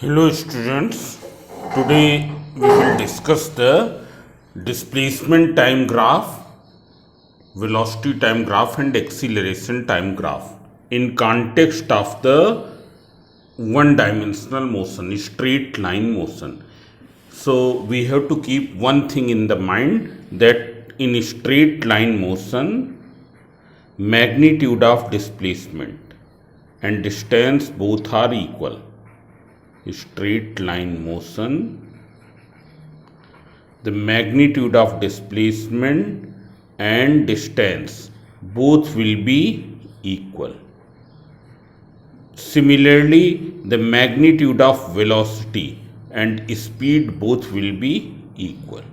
Hello students, today we will discuss the displacement time graph, velocity time graph and acceleration time graph in context of the one dimensional motion, straight line motion. So we have to keep one thing in the mind that in straight line motion, magnitude of displacement and distance both are equal. Straight line motion, the magnitude of displacement and distance both will be equal. Similarly, the magnitude of velocity and speed both will be equal.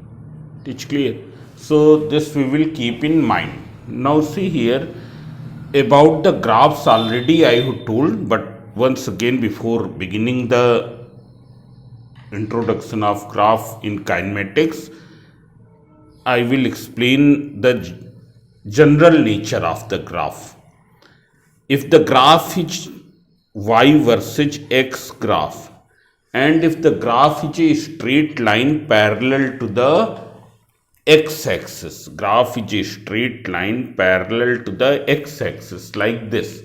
It's clear? So this we will keep in mind. Now see here, about the graphs already I have told, but once again before beginning the introduction of graph in kinematics, I will explain the general nature of the graph. If the graph is y versus x graph, and if the graph is a straight line parallel to the x-axis, graph is a straight line parallel to the x-axis like this,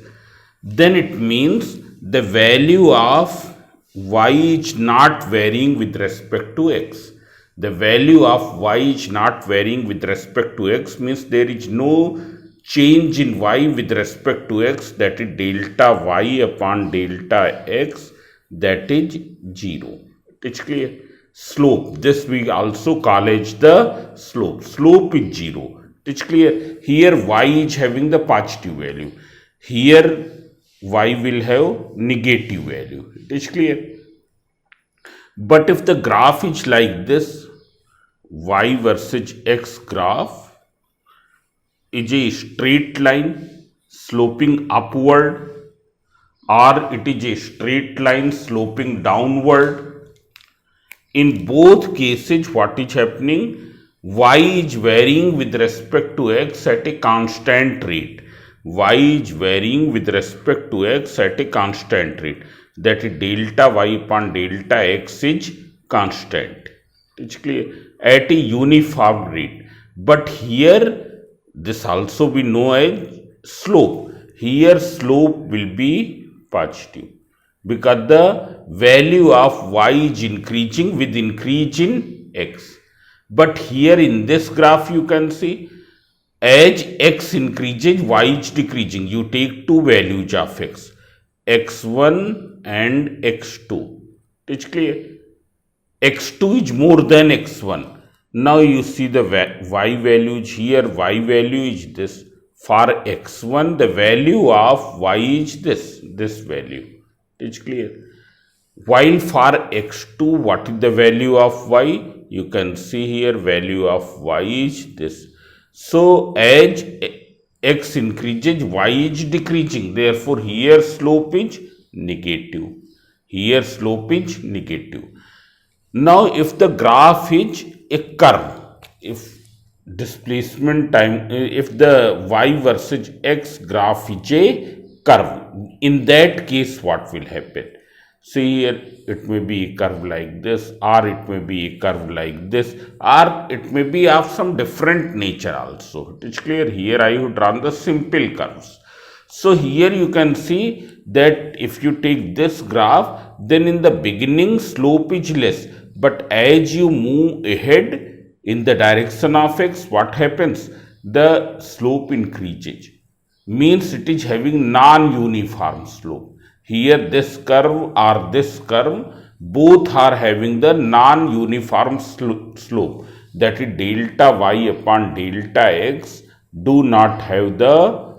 then it means the value of y is not varying with respect to x. The value of y is not varying with respect to x means there is no change in y with respect to x, that is delta y upon delta x, that is 0. It's clear? Slope, this we also call as the slope. Slope is 0. It's clear? Here y is having the positive value. Here y will have negative value. It is clear? But if the graph is like this, y versus x graph is a straight line sloping upward, or it is a straight line sloping downward. In both cases, what is happening? Y is varying with respect to x at a constant rate. Y is varying with respect to x at a constant rate. That is delta y upon delta x is constant. It's clear? At a uniform rate. But here, this also we know as slope. Here slope will be positive, because the value of y is increasing with increase in x. But here in this graph you can see, as x increases, y is decreasing. You take two values of x, x1 and x2. It's clear? x2 is more than x1. Now you see the y values here, y value is this. For x1, the value of y is this value. It's clear? While for x2, what is the value of y? You can see here value of y is this. So as x increases, y is decreasing. Therefore, here slope is negative. Here slope is negative. Now, if the graph is a curve, if displacement time, if the y versus x graph is a curve, in that case what will happen? See here, it may be a curve like this, or it may be a curve like this, or it may be of some different nature also. It is clear? Here I have drawn the simple curves. So here you can see that if you take this graph, then in the beginning slope is less, but as you move ahead in the direction of x, what happens? The slope increases. Means it is having non-uniform slope. Here this curve or this curve, both are having the non-uniform slope, that is delta y upon delta x do not have the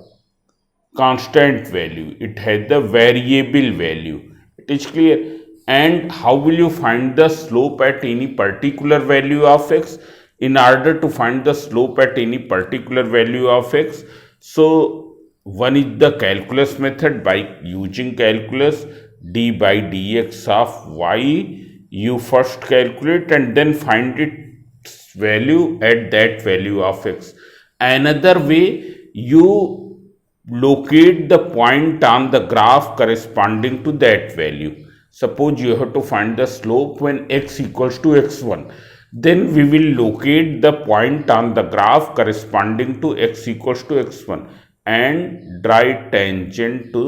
constant value. It has the variable value. It is clear? And how will you find the slope at any particular value of x? In order to find the slope at any particular value of x, so one is the calculus method. By using calculus, d by dx of y, you first calculate and then find its value at that value of x. Another way, you locate the point on the graph corresponding to that value. Suppose you have to find the slope when x equals to x1. Then we will locate the point on the graph corresponding to x equals to x1 and draw tangent to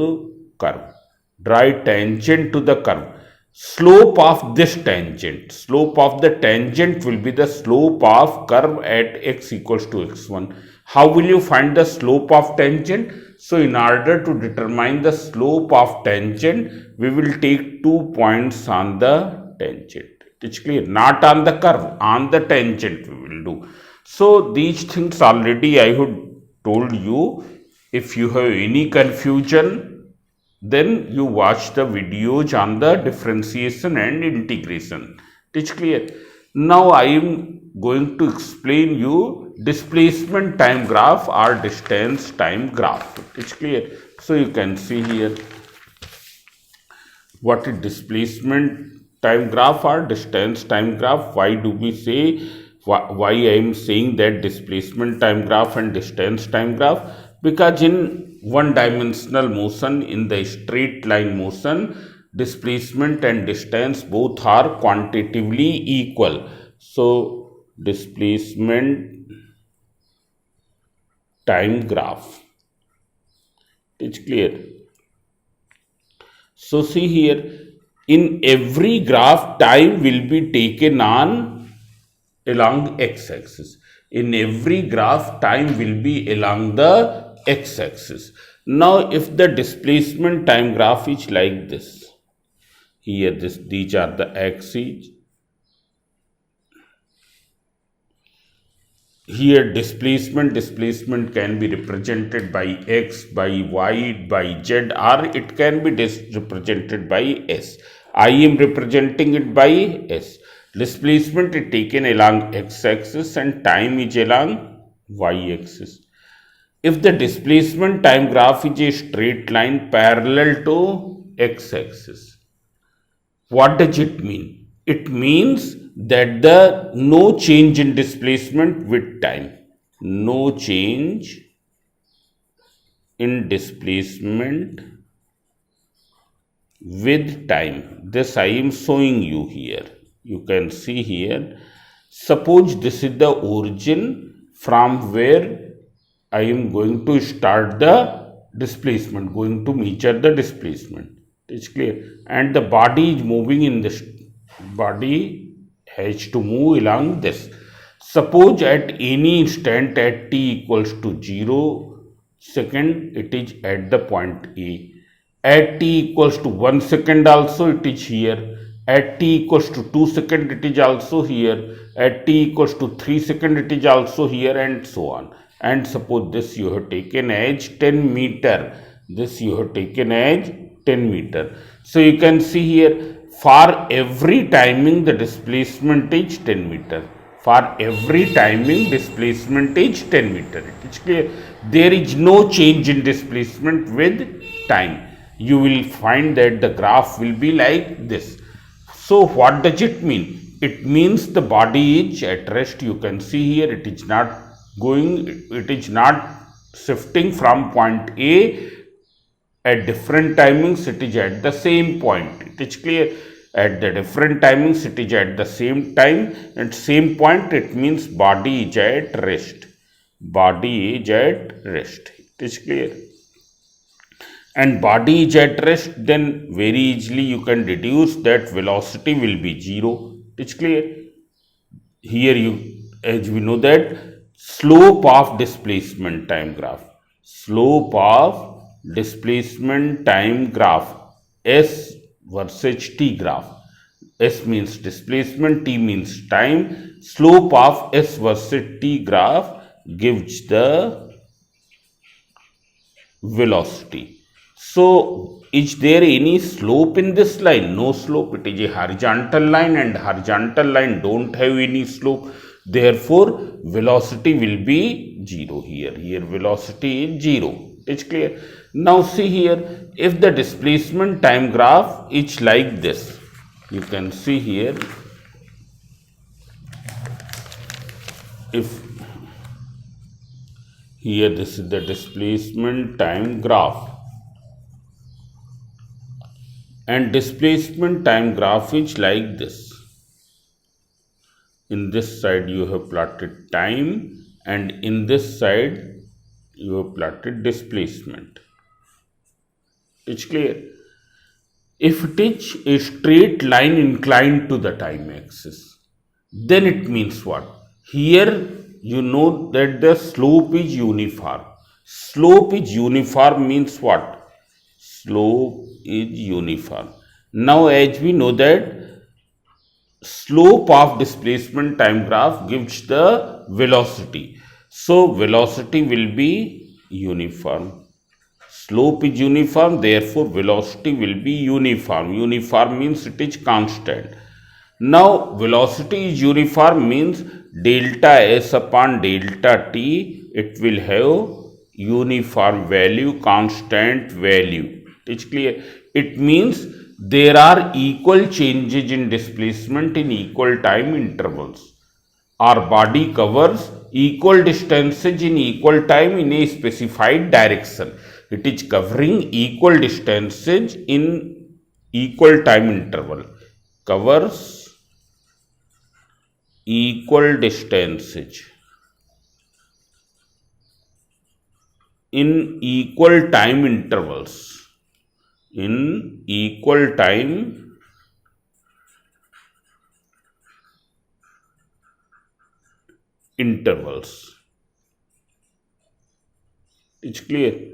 curve. Draw tangent to the curve. Slope of this tangent, slope of the tangent will be the slope of curve at x equals to x1. How will you find the slope of tangent? So in order to determine the slope of tangent, we will take 2 points on the tangent. It's clear? Not on the curve, on the tangent we will do. So these things already I had told you. If you have any confusion, then you watch the videos on the differentiation and integration. It's clear? Now I am going to explain you displacement time graph or distance time graph. It's clear? So you can see here what is displacement time graph or distance time graph. Why do we say, why I am saying that displacement time graph and distance time graph? Because in one dimensional motion, in the straight line motion, displacement and distance both are quantitatively equal. So displacement time graph. It's clear? So see here, in every graph, time will be taken on along x-axis. In every graph, time will be along the x-axis. Now, if the displacement time graph is like this, here these are the axes. Here displacement can be represented by x, by y, by z, or it can be represented by s. I am representing it by s. Displacement is taken along x-axis and time is along y-axis. If the displacement time graph is a straight line parallel to x-axis, what does it mean? It means that the no change in displacement with time. No change in displacement with time. This I am showing you here. You can see here. Suppose this is the origin from where I am going to start the displacement, going to measure the displacement. It's clear. And the body is moving in this. Body has to move along this. Suppose at any instant at t equals to 0 second, it is at the point A. At t equals to 1 second also it is here. At t equals to 2 second it is also here. At t equals to 3 second it is also here, and so on. And suppose this you have taken as 10 meter. This you have taken as 10 meter. So you can see here, for every timing the displacement is 10 meter. For every timing displacement is 10 meter. It is clear. There is no change in displacement with time. You will find that the graph will be like this. So what does it mean? It means the body is at rest. You can see here it is not going, it is not shifting from point A at different timings. It is at the same point. It is clear. At the different timings it is at the same time and same point. It means body is at rest. Body is at rest. It is clear. And body is at rest, then very easily you can deduce that velocity will be 0. It's clear. Here you, as we know that slope of displacement time graph. Slope of displacement time graph. S versus t graph. S means displacement, t means time. Slope of S versus t graph gives the velocity. So, is there any slope in this line? No slope. It is a horizontal line, and horizontal line don't have any slope. Therefore, velocity will be 0 here. Here velocity is 0. It's clear. Now see here, if the displacement time graph is like this, you can see here, if here this is the displacement time graph. and displacement time graph is like this. In this side you have plotted time, and in this side you have plotted displacement. It's clear? If it is a straight line inclined to the time axis, then it means what? Here you know that the slope is uniform. Slope is uniform means what? Slope is uniform. Now as we know that slope of displacement time graph gives the velocity, so velocity will be uniform. Slope is uniform, therefore velocity will be uniform. Uniform means it is constant. Now velocity is uniform means delta s upon delta t, it will have uniform value, constant value. It's clear? It means there are equal changes in displacement in equal time intervals. Our body covers equal distances in equal time in a specified direction. It is covering equal distances in equal time interval. Covers equal distances in equal time intervals. In equal time intervals. It's clear?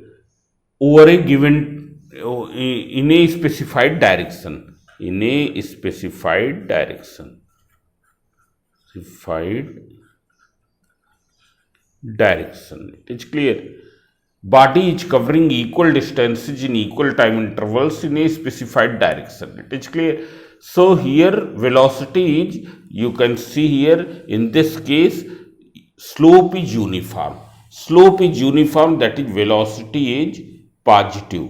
Over a given, in a specified direction. In a specified direction. Specified direction. It's clear? Body is covering equal distances in equal time intervals in a specified direction. It is clear? So here velocity is, you can see here in this case slope is uniform. Slope is uniform, that is velocity is positive.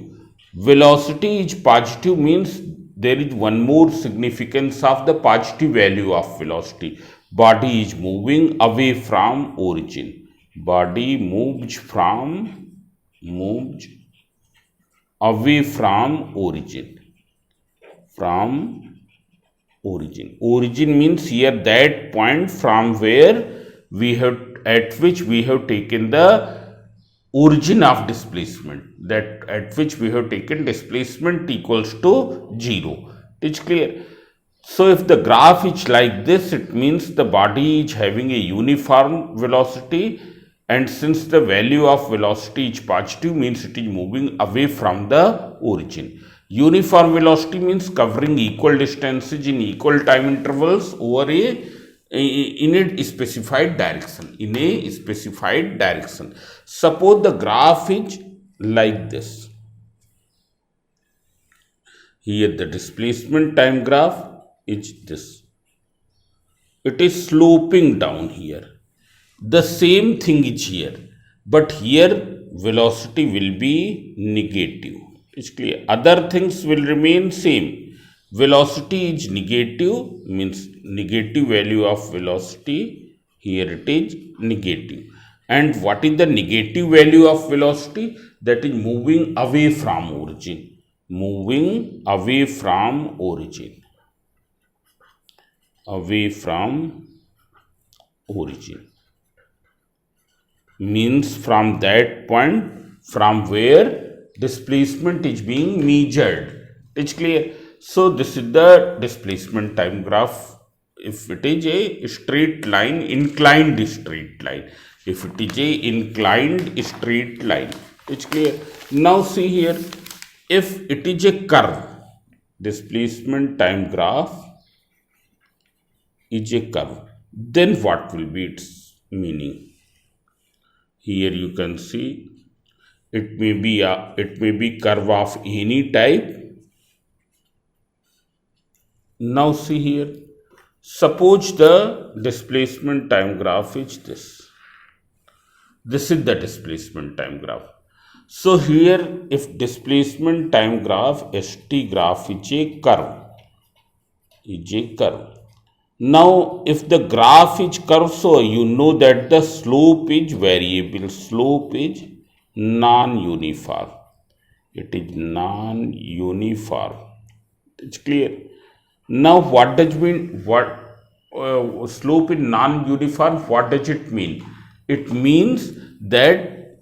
Velocity is positive means there is one more significance of the positive value of velocity. Body is moving away from origin. Body moves away from origin. From origin. Origin means here that point from where we have, at which we have taken the origin of displacement, that at which we have taken displacement equals to 0. It's clear? So if the graph is like this, it means the body is having a uniform velocity, and since the value of velocity is positive means it is moving away from the origin. Uniform velocity means covering equal distances in equal time intervals over in a specified direction. In a specified direction. Suppose the graph is like this. Here the displacement time graph is this. It is sloping down here. The same thing is here, but here velocity will be negative. It's clear? Other things will remain same. Velocity is negative means negative value of velocity. Here it is negative. And what is the negative value of velocity? That is moving away from origin. Moving away from origin. Away from origin. Means from that point from where displacement is being measured. It's clear? So this is the displacement time graph. If it is a straight line, inclined straight line. If it is a inclined straight line. It's clear? Now see here, if it is a curve, displacement time graph is a curve, then what will be its meaning? Here you can see it may be curve of any type. Now see here, suppose the displacement time graph is this. This is the displacement time graph. So here if displacement time graph, ST graph is a curve. Now if the graph is curved, so you know that the slope is variable. Slope is non-uniform. It is non-uniform. It's clear. Now, what does mean what slope in non-uniform? What does it mean? It means that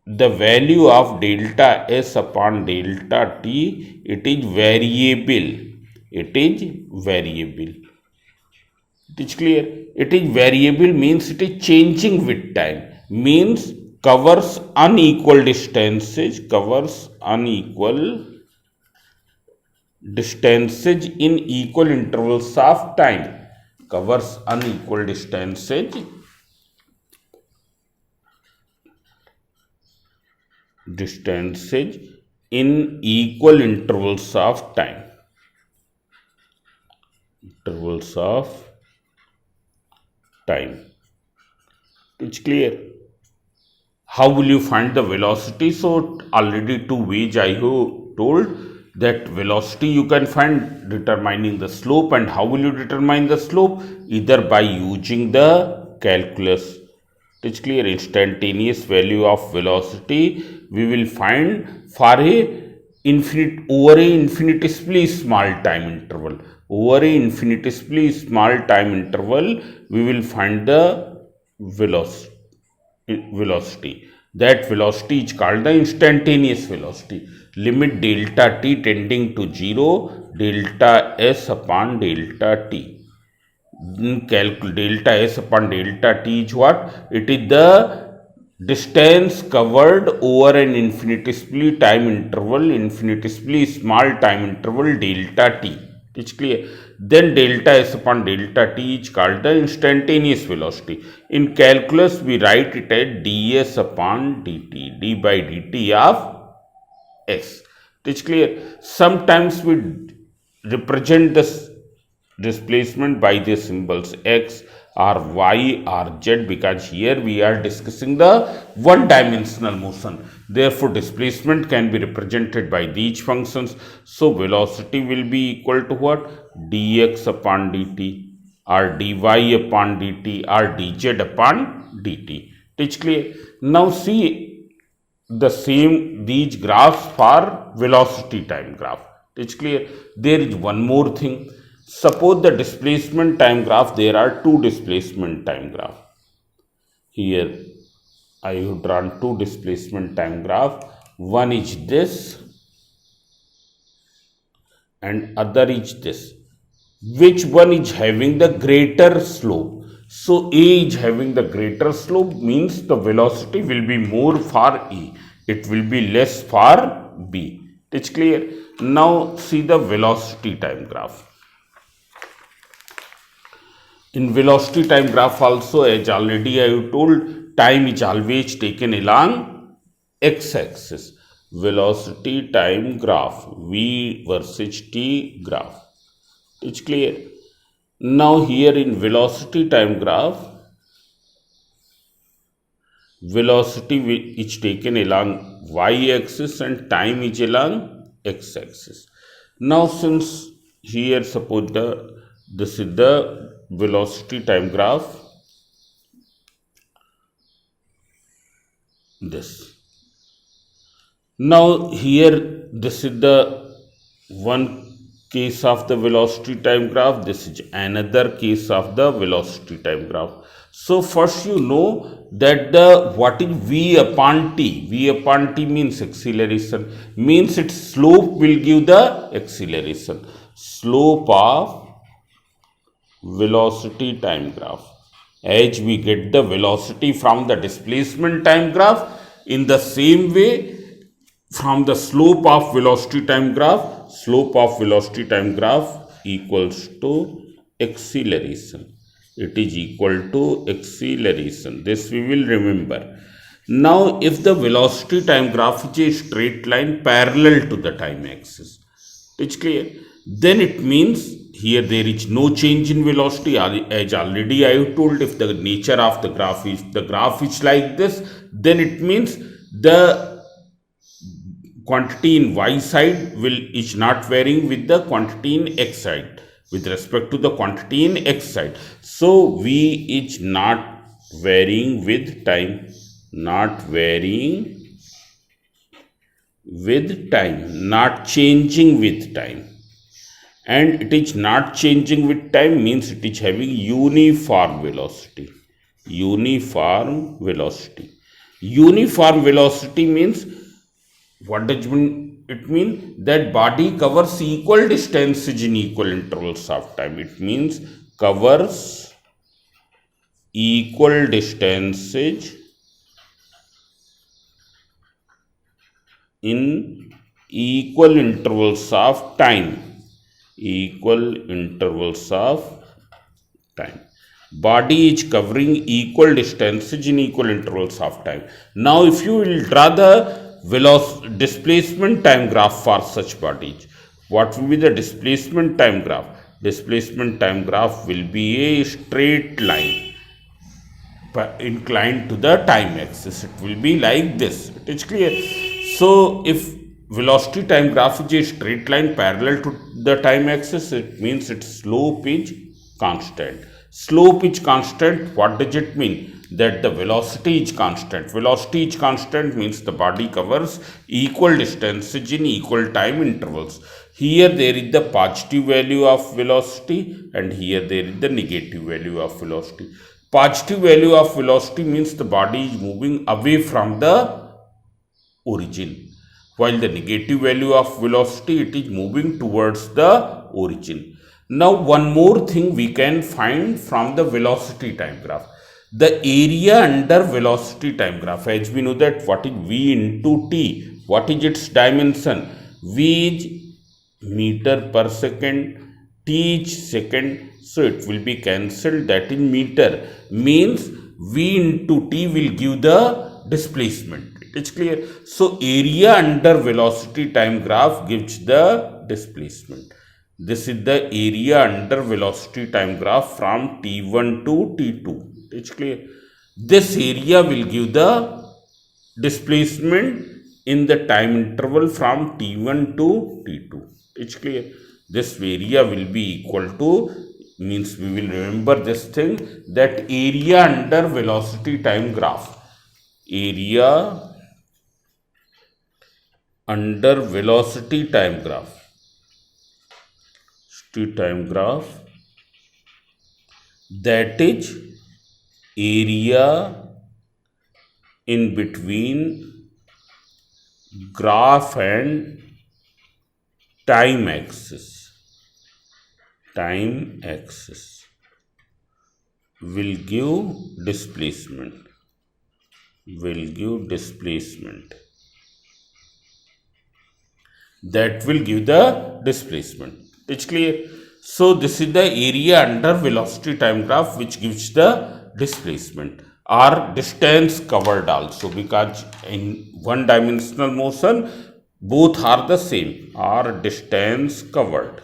the value of delta S upon delta T, it is variable. It is variable. It is clear. It is variable means it is changing with time. Means covers unequal distances. Covers unequal distances in equal intervals of time. Covers unequal distances in equal intervals of time. Intervals of time. It's clear. How will you find the velocity? So already two ways I have told that velocity you can find determining the slope. And how will you determine the slope? Either by using the calculus. It's clear. Instantaneous value of velocity we will find for a over a infinitesimally small time interval. Over a infinitesimally small time interval we will find the velocity. That velocity is called the instantaneous velocity. Limit delta t tending to 0, delta s upon delta t. Delta s upon delta t is what? It is the distance covered over an infinitesimally small time interval delta t. It's clear. Then delta s upon delta t is called the instantaneous velocity. In calculus, we write it as ds upon dt, d by dt of s. It's clear. Sometimes we represent this displacement by the symbols x or y or z, because here we are discussing the one dimensional motion. Therefore, displacement can be represented by these functions. So, velocity will be equal to what? Dx upon dt or dy upon dt or dz upon dt. It's clear. Now, see the same these graphs for velocity time graph. It's clear. There is one more thing. Suppose the displacement time graph, there are two displacement time graph. Here I have drawn two displacement time graph. One is this and other is this. Which one is having the greater slope? So A is having the greater slope, means the velocity will be more for A. It will be less for B. It's clear. Now see the velocity time graph. In velocity time graph also, as already I have told, time is always taken along x-axis. Velocity time graph, V versus T graph. It's clear. Now here in velocity time graph, velocity is taken along y-axis and time is along x-axis. Now since here suppose this is the velocity time graph, this. Now here this is the one case of the velocity time graph, this is another case of the velocity time graph. So first you know that what is V upon T? V upon T means acceleration, means its slope will give the acceleration. Slope of velocity time graph. As we get the velocity from the displacement time graph, in the same way from the slope of velocity time graph equals to acceleration. It is equal to acceleration. This we will remember. Now if the velocity time graph is a straight line parallel to the time axis, it's clear, then it means here there is no change in velocity. As already I have told, if the nature of the graph is like this, then it means the quantity in y side is not varying with the quantity in x side with respect to the quantity in x side. So V is not varying with time, not changing with time. and it is not changing with time, means it is having uniform velocity. Uniform velocity. Uniform velocity means, what does it mean? That body covers equal distances in equal intervals of time. It means covers equal distances in equal intervals of time. Equal intervals of time. Body is covering equal distances in equal intervals of time. Now if you will draw the displacement time graph for such bodies, what will be the displacement time graph? Displacement time graph will be a straight line inclined to the time axis. It will be like this. It is clear. So if velocity time graph is a straight line parallel to the time axis, it means its slope is constant. Slope is constant. What does it mean? That the velocity is constant. Velocity is constant means the body covers equal distances in equal time intervals. Here there is the positive value of velocity, and here there is the negative value of velocity. Positive value of velocity means the body is moving away from the origin, while the negative value of velocity, it is moving towards the origin. Now one more thing we can find from the velocity time graph. The area under velocity time graph, as we know that what is v into t, what is its dimension? V is meter per second, t is second, so it will be cancelled. That in meter means v into t will give the displacement. It's clear. So area under velocity time graph gives the displacement. This is the area under velocity time graph from t1 to t2. It's clear. This area will give the displacement in the time interval from t1 to t2. It's clear. This area will be equal to, means we will remember this thing, that area under velocity time graph. Area under velocity time graph. That is area in between graph and time axis. Time axis will give displacement. That will give the displacement. It's clear. So this is the area under velocity time graph which gives the displacement or distance covered also, because in one dimensional motion both are the same, or distance covered.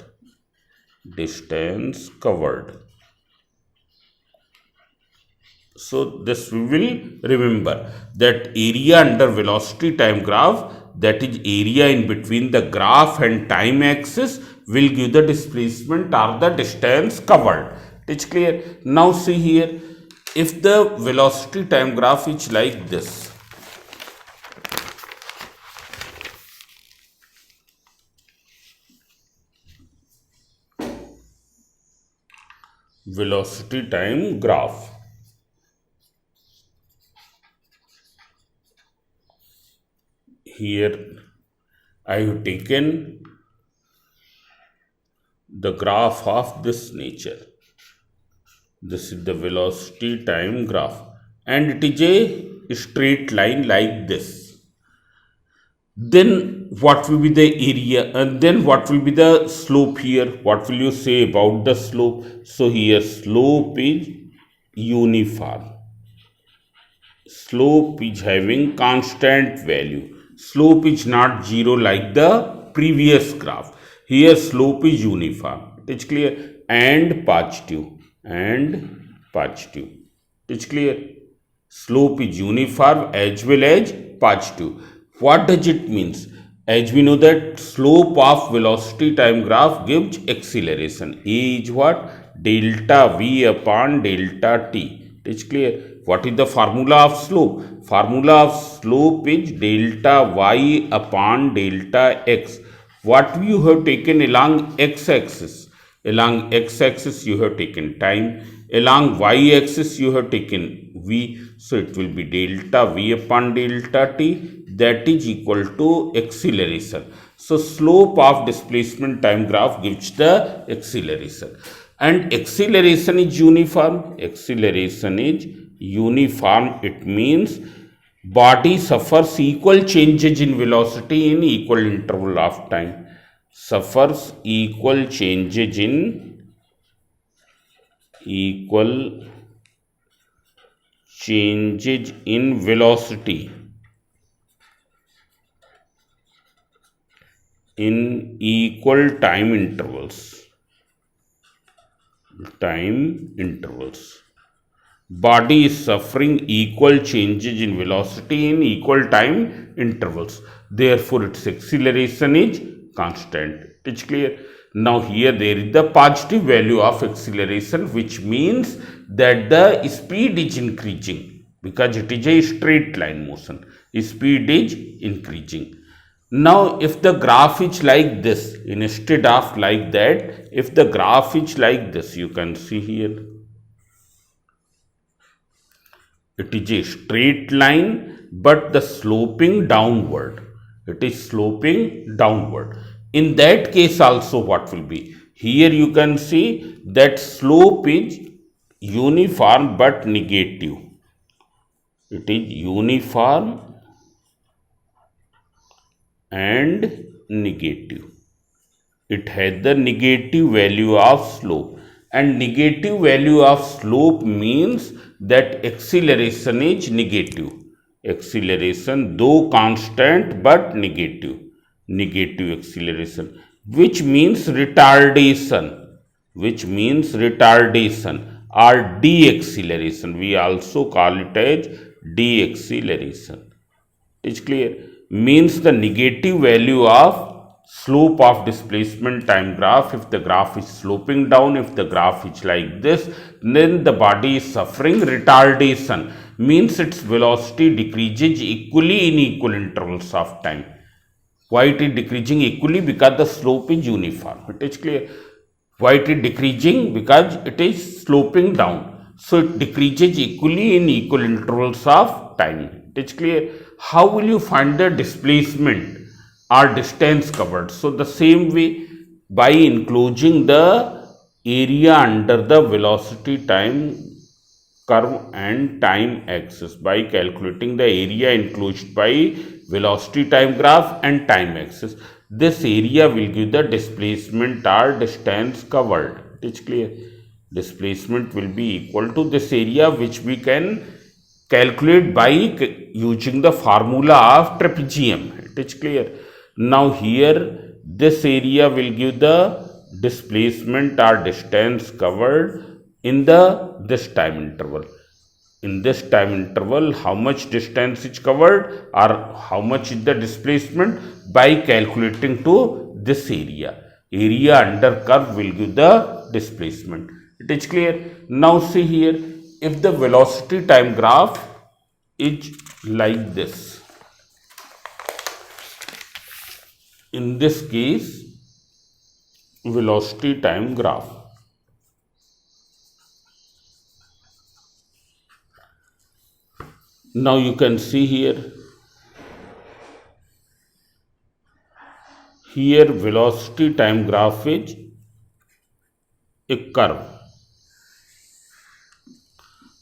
So this we will remember, that area under velocity time graph, that is area in between the graph and time axis, will give the displacement or the distance covered. It's clear. Now see here, if the velocity time graph is like this, velocity time graph, here I have taken the graph of this nature. This is the velocity time graph, and it is a straight line like this. Then what will be the area, and then what will be the slope here? What will you say about the slope? So here slope is uniform. Slope is having constant value. Slope is not zero like the previous graph. Here slope is uniform. It's clear. And positive. It's clear. Slope is uniform as well as positive. What does it means? As we know that slope of velocity time graph gives acceleration. A is what? Delta v upon delta t. It's clear. What is the formula of slope? Formula of slope is delta y upon delta x. What you have taken along x-axis? Along x-axis you have taken time, along y-axis you have taken v, so it will be delta v upon delta t, that is equal to acceleration. So slope of displacement time graph gives the acceleration, and acceleration is uniform. Acceleration is uniform, it means body suffers equal changes in velocity in equal interval of time. Suffers equal changes in velocity in equal time intervals. Body is suffering equal changes in velocity in equal time intervals. Therefore, its acceleration is constant. It is clear. Now, here there is the positive value of acceleration, which means that the speed is increasing because it is a straight line motion. Speed is increasing. Now, if the graph is like this, instead of like that, if the graph is like this, you can see here, it is a straight line, but the sloping downward. It is sloping downward. In that case also, what will be? Here you can see that slope is uniform but negative. It is uniform and negative. It has the negative value of slope, and negative value of slope means that acceleration is negative. Acceleration, though constant but negative acceleration, which means retardation, or deceleration. We also call it as deceleration. Is clear? Means the negative value of slope of displacement time graph. If the graph is sloping down, if the graph is like this, then the body is suffering retardation, means its velocity decreases equally in equal intervals of time. Why it is decreasing equally? Because the slope is uniform. It is clear. Why it is decreasing? Because it is sloping down, so it decreases equally in equal intervals of time. It is clear. How will you find the displacement or distance covered? So the same way, by enclosing the area under the velocity time curve and time axis, by calculating the area enclosed by velocity time graph and time axis, this area will give the displacement or distance covered. It is clear. Displacement will be equal to this area, which we can calculate by using the formula of trapezium. It is clear. Now here this area will give the displacement or distance covered in this time interval. In this time interval, how much distance is covered or how much is the displacement, by calculating to this area. Area under curve will give the displacement. It is clear. Now see here, if the velocity time graph is like this, in this case, velocity time graph, now you can see here velocity time graph is a curve.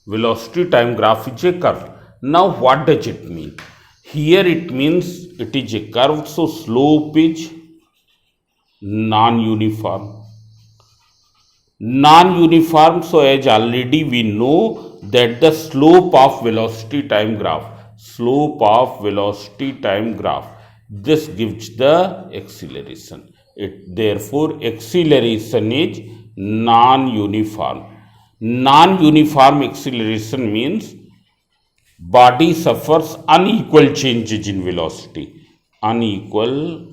Velocity time graph is a curve. Now what does it mean? Here it means it is a curve, so slope is non-uniform. Non-uniform, so as already we know that the slope of velocity time graph, this gives the acceleration. Therefore, acceleration is non-uniform. Non-uniform acceleration means body suffers unequal changes in velocity. Unequal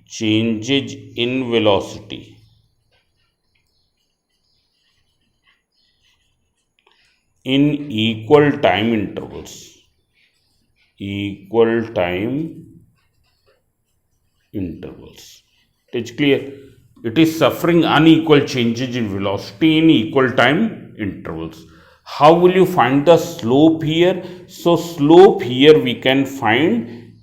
changes in velocity in equal time intervals. Equal time intervals. It is clear. It is suffering unequal changes in velocity in equal time intervals. How will you find the slope here? So slope here we can find,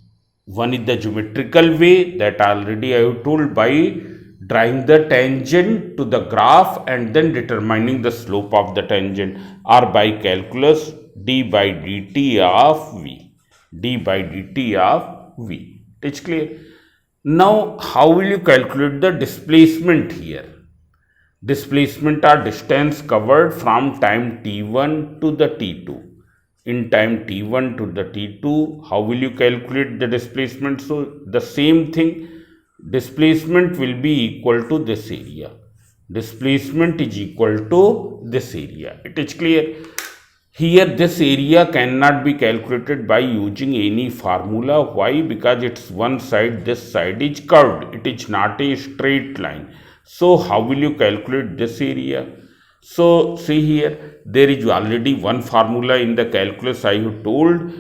one is the geometrical way that already I have told, by drawing the tangent to the graph and then determining the slope of the tangent, or by calculus d by dt of v. d by dt of v. It is clear. Now, how will you calculate the displacement here? Displacement or distance covered from time t1 to the t2. In time t1 to the t2, how will you calculate the displacement? So, the same thing, displacement will be equal to this area. Displacement is equal to this area. It is clear. Here this area cannot be calculated by using any formula. Why? Because it's one side, this side is curved. It is not a straight line. So how will you calculate this area? So see here, there is already one formula in the calculus. I have told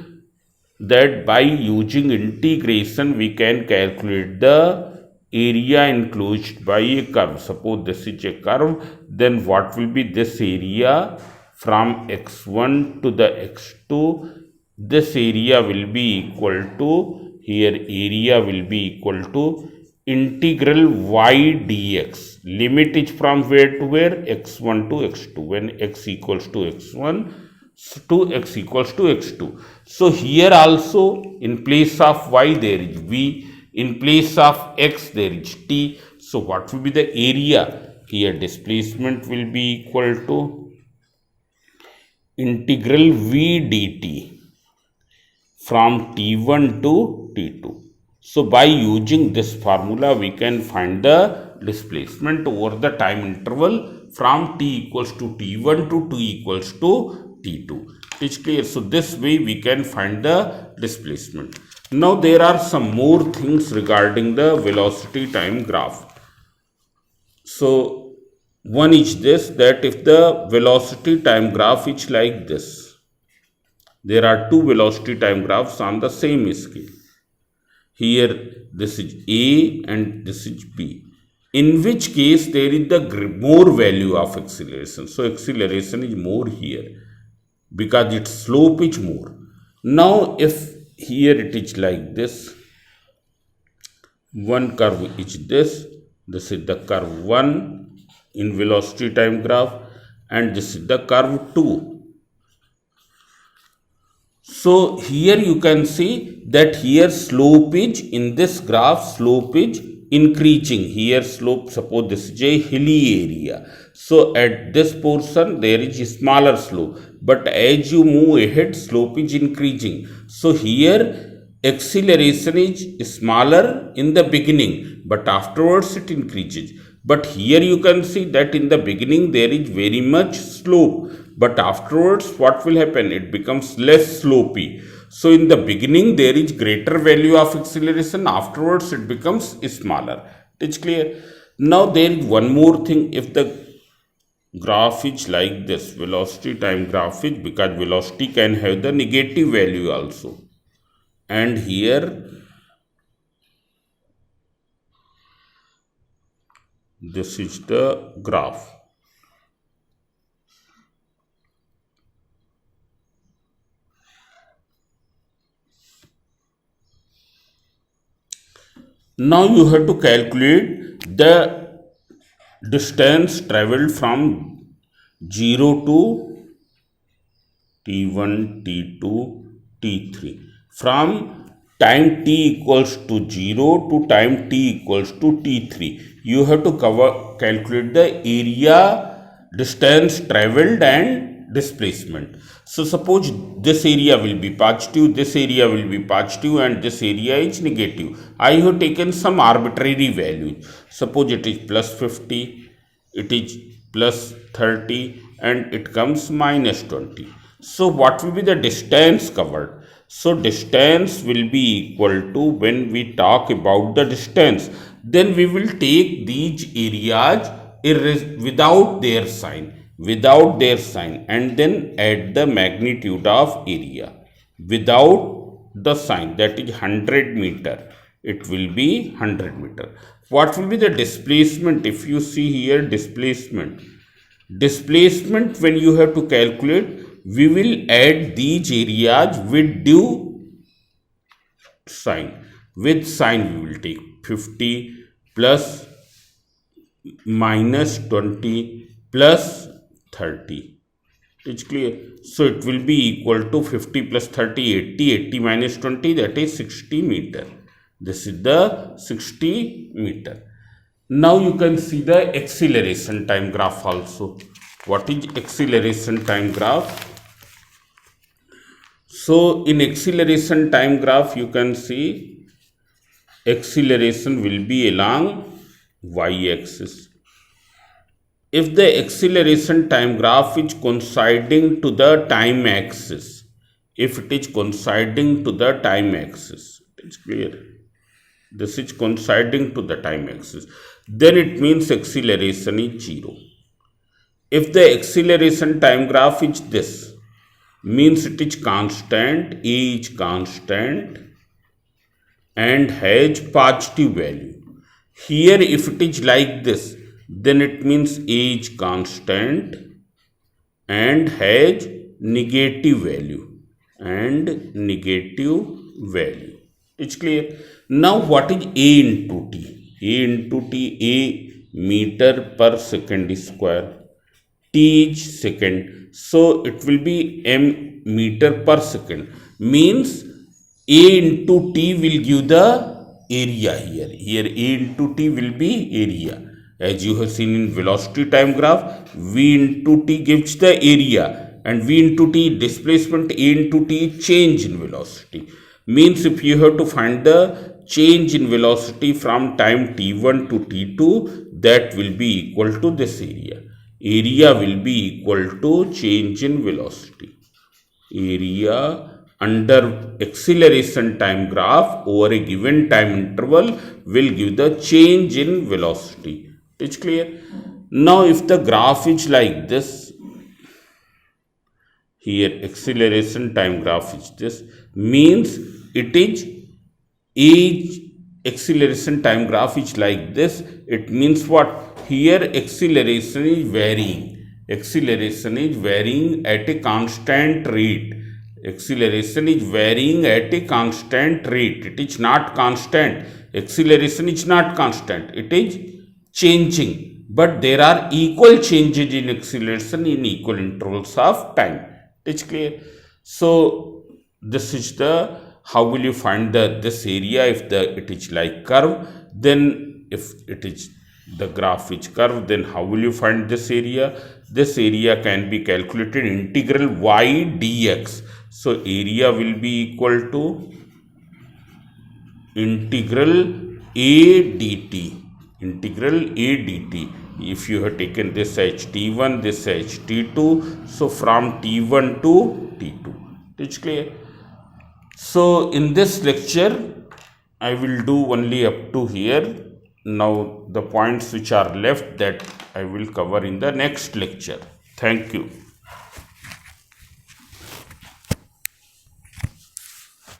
that by using integration we can calculate the area enclosed by a curve. Suppose this is a curve, then what will be this area from x1 to the x2? This area will be equal to, here area will be equal to integral y dx. Limit is from where to where? x1 to x2, when x equals to x1 to x equals to x2. So here also in place of y there is v, in place of x there is t. So what will be the area? Here displacement will be equal to integral v dt from t1 to t2. So by using this formula we can find the displacement over the time interval from t equals to t1 to t equals to t2. It is clear. So this way we can find the displacement. Now there are some more things regarding the velocity time graph. So one is this, that if the velocity time graph is like this, there are two velocity time graphs on the same scale. Here this is A and this is B. In which case there is the more value of acceleration. So acceleration is more here because its slope is more. Now if here it is like this, one curve is this is the curve 1 in velocity time graph, and this is the curve 2. So here you can see that here slope is, in this graph slope is increasing. Here slope, suppose this is a hilly area. So at this portion there is a smaller slope, but as you move ahead slope is increasing. So here acceleration is smaller in the beginning, but afterwards it increases. But here you can see that in the beginning there is very much slope, but afterwards what will happen? It becomes less slopey. So in the beginning there is greater value of acceleration, afterwards it becomes smaller. It's clear. Now there is one more thing. If the graph is like this, velocity time graph is, because velocity can have the negative value also, and here this is the graph. Now you have to calculate the distance traveled from 0 to t1, t2, t3. From time t equals to 0 to time t equals to t3. You have to calculate the area, distance traveled and displacement. So suppose this area will be positive, this area will be positive, and this area is negative. I have taken some arbitrary value. Suppose it is plus 50, it is plus 30, and it comes minus 20. So what will be the distance covered? So distance will be equal to, when we talk about the distance, then we will take these areas without their sign, and then add the magnitude of area without the sign, that is 100 meter. it will be 100 meter. What will be the displacement? If you see here, displacement when you have to calculate, we will add these areas with due sign. With sign we will take 50 plus minus 20 plus 30. It's clear. So it will be equal to 50 plus 30, 80, 80 minus 20, that is 60 meter. This is the 60 meter. Now you can see the acceleration time graph also. What is acceleration time graph? So in acceleration time graph, you can see acceleration will be along y-axis. If the acceleration time graph is coinciding to the time axis, if it is coinciding to the time axis, it's clear. This is coinciding to the time axis, then it means acceleration is 0. If the acceleration time graph is this, means it is constant, a is constant and has positive value. Here if it is like this, then it means a is constant and has negative value It's clear. Now what is A into T? A into T, A meter per second square, T is second, so it will be m meter per second, means A into T will give the area here. Here A into T will be area. As you have seen in velocity time graph, V into T gives the area and V into T displacement, A into T change in velocity. Means if you have to find the change in velocity from time t1 to t2, that will be equal to this area. Area will be equal to change in velocity. Area under acceleration time graph over a given time interval will give the change in velocity. It's clear. Now if the graph is like this, here acceleration time graph is this, means it is acceleration time graph is like this. It means what? Here acceleration is varying. Acceleration is varying at a constant rate. Acceleration is varying at a constant rate. It is not constant. Acceleration is not constant. It is changing. But there are equal changes in acceleration in equal intervals of time. It's clear. So this is the, how will you find this area if it is like curve? Then if it is the graph is curve, then how will you find this area? This area can be calculated integral y dx. So area will be equal to integral a dt. Integral a dt. If you have taken this as t1, this as t2, so from t1 to t2. It's clear. So in this lecture, I will do only up to here. Now the points which are left, that I will cover in the next lecture. Thank you.